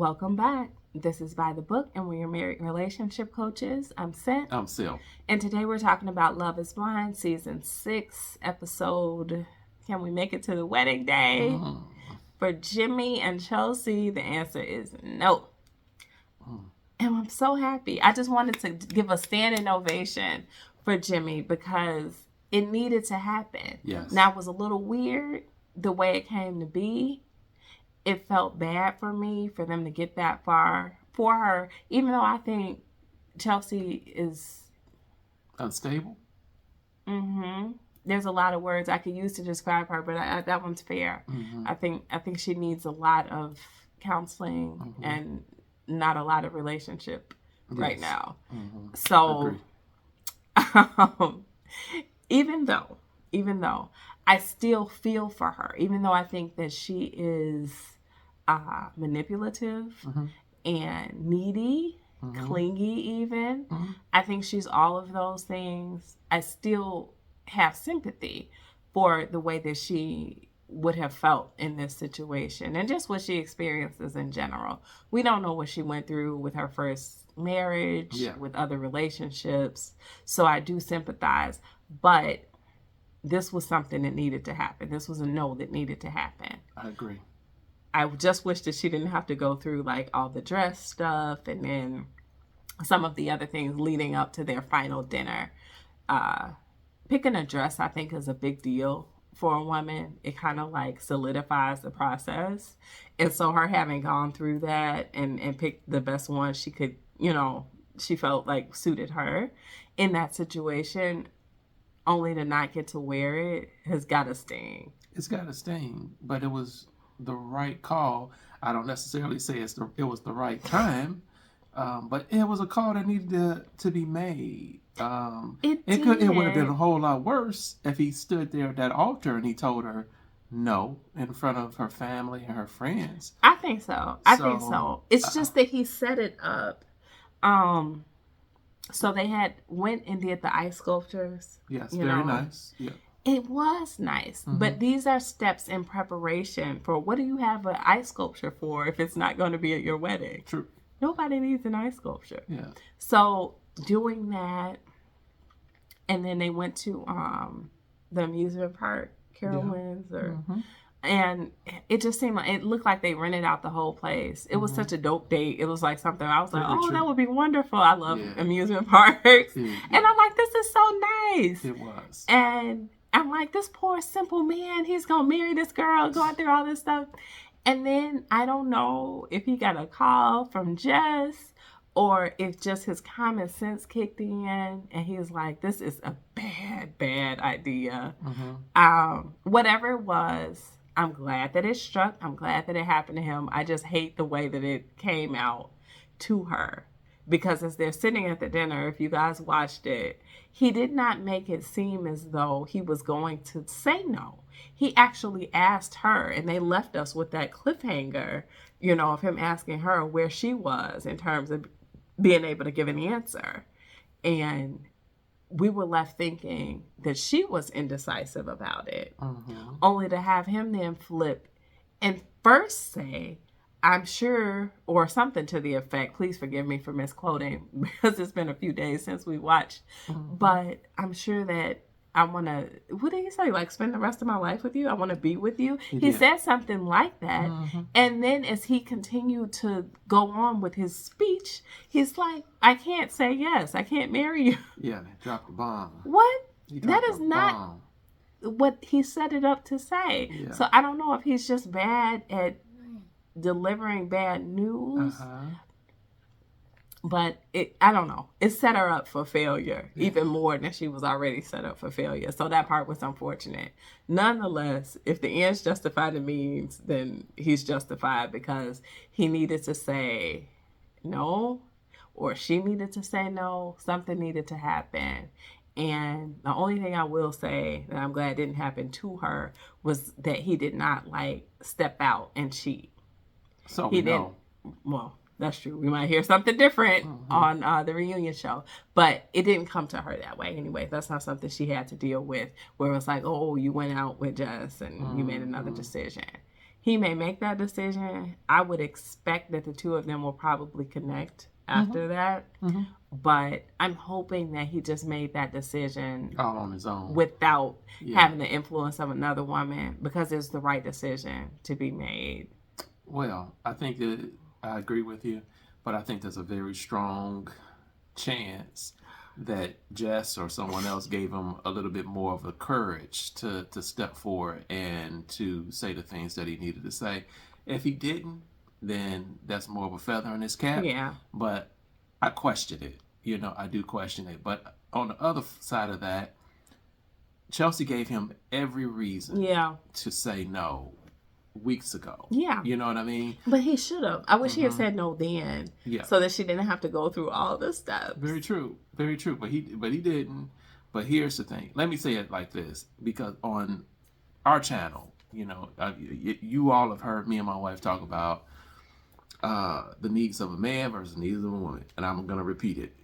Welcome back. This is By the Book, and we're your married relationship coaches. I'm Sent. I'm Sil. And today we're talking about Love is Blind, Season 6, episode Can We Make It to the Wedding Day? For Jimmy and Chelsea, the answer is no. And I'm so happy. I just wanted to give a standing ovation for Jimmy because it needed to happen. Yes. Now, it was a little weird the way it came to be. It felt bad for me for them to get that far for her, even though I think Chelsea is unstable. There's a lot of words I could use to describe her, but that one's fair. I think she needs a lot of counseling and not a lot of relationship right now. So, even though I still feel for her, even though I think that she is manipulative and needy, clingy even. I think she's all of those things. I still have sympathy for the way that she would have felt in this situation and just what she experiences in general. We don't know what she went through with her first marriage, with other relationships. So I do sympathize, but this was something that needed to happen. This was a no that needed to happen. I agree. I just wish that she didn't have to go through like all the dress stuff and then some of the other things leading up to their final dinner. Picking a dress, I think, is a big deal for a woman. It kind of like solidifies the process. And so her having gone through that and picked the best one she could, she felt like suited her in that situation, only to not get to wear it has got to sting. It's got to sting, but it was the right call. I don't necessarily say it was the right time, but it was a call that needed to be made. It would have been a whole lot worse if he stood there at that altar and he told her no in front of her family and her friends. I think so. It's just that he set it up. So they went and did the ice sculptures. Yes, very nice. Yeah. It was nice, but these are steps in preparation for what do you have an ice sculpture for if it's not going to be at your wedding? True. Nobody needs an ice sculpture. Yeah. So doing that, and then they went to the amusement park, Carowinds, and it just seemed like it looked like they rented out the whole place. It was such a dope date. It was like something I was like, that would be wonderful. I love amusement parks, and I'm like, this is so nice. It was, and I'm like, this poor simple man, he's gonna marry this girl, going through all this stuff. And then I don't know if he got a call from Jess or if just his common sense kicked in and he was like, this is a bad idea. Whatever it was, I'm glad that it struck. I'm glad that it happened to him. I just hate the way that it came out to her. Because as they're sitting at the dinner, if you guys watched it, he did not make it seem as though he was going to say no. He actually asked her, and they left us with that cliffhanger, of him asking her where she was in terms of being able to give an answer. And we were left thinking that she was indecisive about it, only to have him then flip and first say, I'm sure, or something to the effect, please forgive me for misquoting because it's been a few days since we watched, but I'm sure that I want to, what did he say? Like, spend the rest of my life with you? I want to be with you? He said something like that. And then as he continued to go on with his speech, he's like, I can't say yes. I can't marry you. Yeah, they dropped the bomb. What? That is not what he set it up to say. Yeah. So I don't know if he's just bad at delivering bad news, but I don't know. It set her up for failure even more than she was already set up for failure. So that part was unfortunate. Nonetheless, if the ends justify the means, then he's justified because he needed to say no, or she needed to say no. Something needed to happen. And the only thing I will say that I'm glad didn't happen to her was that he did not step out and cheat. So he didn't. Well, that's true. We might hear something different on the reunion show, but it didn't come to her that way anyway. That's not something she had to deal with, where it was like, oh, you went out with Jess and you made another decision. he may make that decision. I would expect that the two of them will probably connect after that. But I'm hoping that he just made that decision all on his own without having the influence of another woman, because it's the right decision to be made. Well, I think that I agree with you, but I think there's a very strong chance that Jess or someone else gave him a little bit more of the courage to step forward and to say the things that he needed to say. If he didn't, then that's more of a feather in his cap. Yeah. But I question it. I do question it. But on the other side of that, Chelsea gave him every reason to say no weeks ago. Yeah. You know what I mean? But he should have. I wish he had said no then. Yeah. So that she didn't have to go through all this stuff. Very true. Very true. But he didn't. But here's the thing. Let me say it like this. Because on our channel, you all have heard me and my wife talk about the needs of a man versus the needs of a woman. And I'm going to repeat it,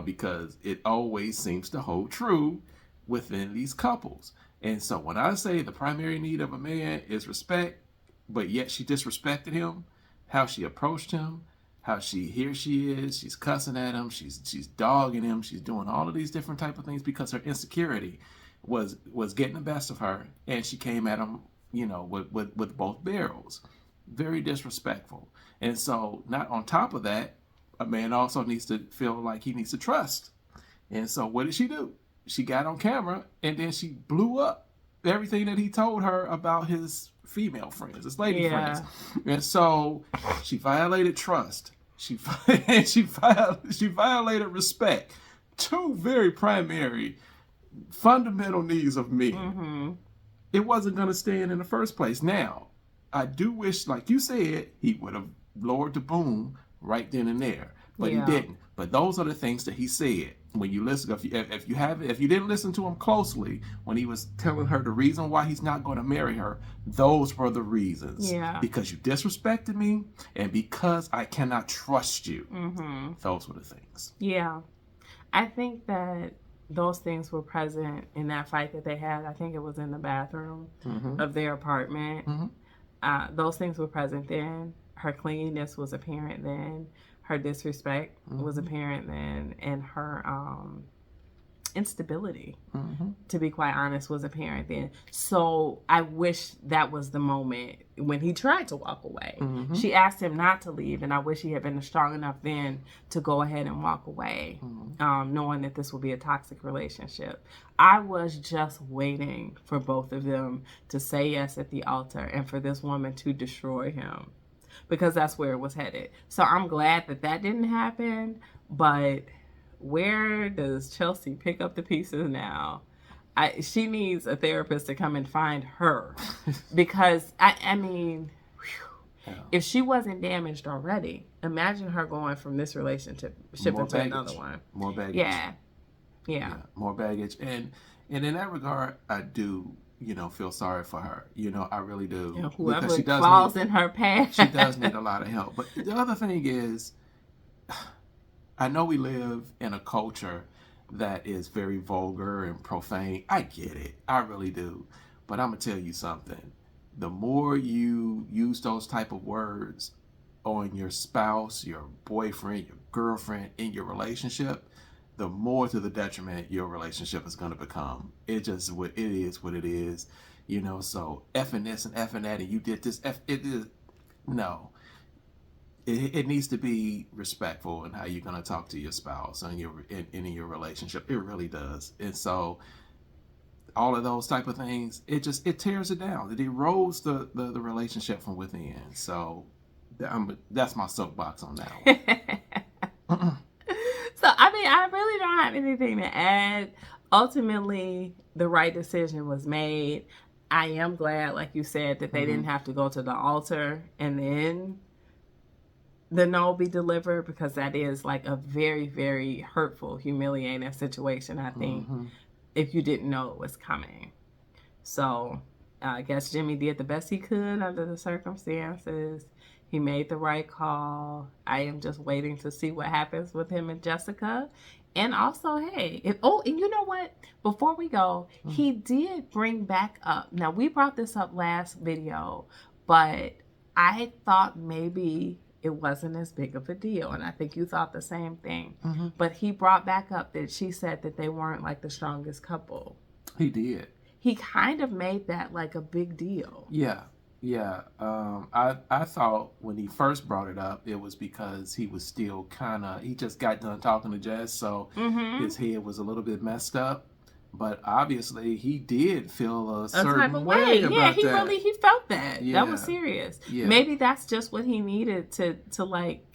because it always seems to hold true within these couples. And so when I say the primary need of a man is respect, but yet she disrespected him, how she approached him, how here she is, she's cussing at him, she's dogging him, she's doing all of these different type of things because her insecurity was getting the best of her, and she came at him, with both barrels. Very disrespectful. And so, not on top of that, a man also needs to feel like he needs to trust. And so what did she do? She got on camera and then she blew up everything that he told her about his female friends, his lady friends. And so she violated trust. She violated respect. Two very primary, fundamental needs of men. It wasn't going to stand in the first place. Now, I do wish, like you said, he would have lowered the boom right then and there, but he didn't. But those are the things that he said. When you listen, if you didn't listen to him closely, when he was telling her the reason why he's not going to marry her, those were the reasons. Yeah. Because you disrespected me, and because I cannot trust you. Those were the things. Yeah, I think that those things were present in that fight that they had. I think it was in the bathroom of their apartment. Those things were present then. Her cleanliness was apparent then. Her disrespect was apparent then. And her instability, to be quite honest, was apparent then. So I wish that was the moment when he tried to walk away. She asked him not to leave, and I wish he had been strong enough then to go ahead and walk away, knowing that this would be a toxic relationship. I was just waiting for both of them to say yes at the altar and for this woman to destroy him, because that's where it was headed. So I'm glad that didn't happen, but where does Chelsea pick up the pieces now? She needs a therapist to come and find her, because I mean, if she wasn't damaged already, imagine her going from this relationship into another one. More baggage. Yeah. More baggage. And in that regard, I do, feel sorry for her. I really do. Whoever falls in her path. She does need a lot of help. But the other thing is, I know we live in a culture that is very vulgar and profane. I get it. I really do. But I'm going to tell you something. The more you use those type of words on your spouse, your boyfriend, your girlfriend in your relationship, the more to the detriment your relationship is going to become. It is what it is. So effing this and effing that, and you did this. It is, no. It needs to be respectful in how you're going to talk to your spouse and in your relationship. It really does. And so all of those type of things, it tears it down. It erodes the relationship from within. So that's my soapbox on that one. So, I mean, I really don't have anything to add. Ultimately, the right decision was made. I am glad, like you said, that they didn't have to go to the altar and then the no be delivered, because that is like a very, very hurtful, humiliating situation, I think, if you didn't know it was coming. So I guess Jimmy did the best he could under the circumstances. He made the right call. I am just waiting to see what happens with him and Jessica. And also, hey, and you know what? Before we go, he did bring back up. Now, we brought this up last video, But I thought maybe it wasn't as big of a deal, and I think you thought the same thing. Mm-hmm. But he brought back up that she said that they weren't like the strongest couple. He did. He kind of made that like a big deal. Yeah. Yeah. I thought when he first brought it up, it was because he was still kind of, he just got done talking to Jess, so his head was a little bit messed up. But obviously, he did feel a certain type of way way. about He that. really, he felt that. Yeah. That was serious. Yeah. Maybe that's just what he needed to like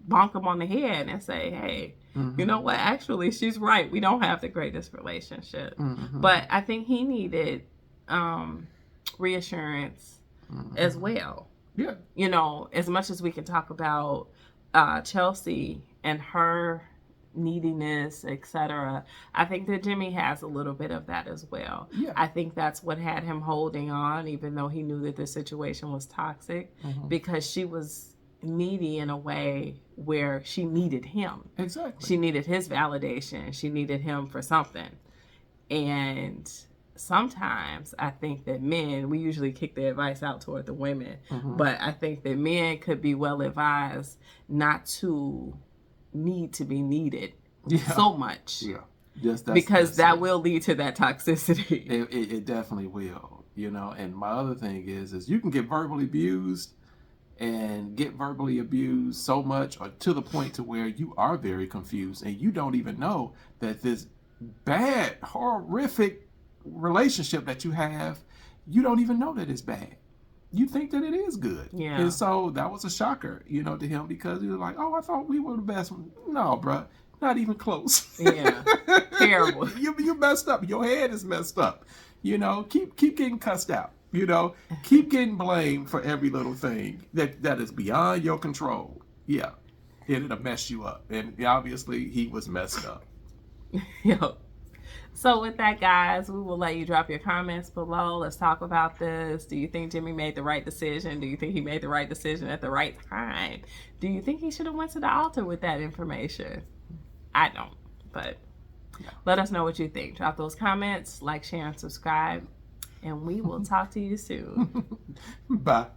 bonk him on the head and say, hey, you know what? Actually, she's right. We don't have the greatest relationship. But I think he needed reassurance as well. Yeah. You know, as much as we can talk about Chelsea and her neediness, etc., I think that Jimmy has a little bit of that as well. Yeah. I think that's what had him holding on, even though he knew that the situation was toxic, because she was needy in a way where she needed him. Exactly. She needed his validation. She needed him for something. And sometimes I think that men, we usually kick the advice out toward the women, but I think that men could be well advised not to need to be needed so much. Yeah. Because that will lead to that toxicity. It definitely will, you know. And my other thing is you can get verbally abused and get verbally abused so much or to the point to where you are very confused and you don't even know that this bad, horrific relationship that you have, you don't even know that it's bad. You think that it is good. Yeah. And so that was a shocker, you know, to him, because he was like, oh, I thought we were the best one. No, bruh, not even close. Yeah. Terrible. You messed up. Your head is messed up. You know, keep getting cussed out. You know, keep getting blamed for every little thing that is beyond your control. Yeah. It'll mess you up. And obviously he was messed up. Yep. So with that, guys, we will let you drop your comments below. Let's talk about this. Do you think Jimmy made the right decision? Do you think he made the right decision at the right time? Do you think he should have went to the altar with that information? I don't, but let us know what you think. Drop those comments, like, share, and subscribe, and we will talk to you soon. Bye.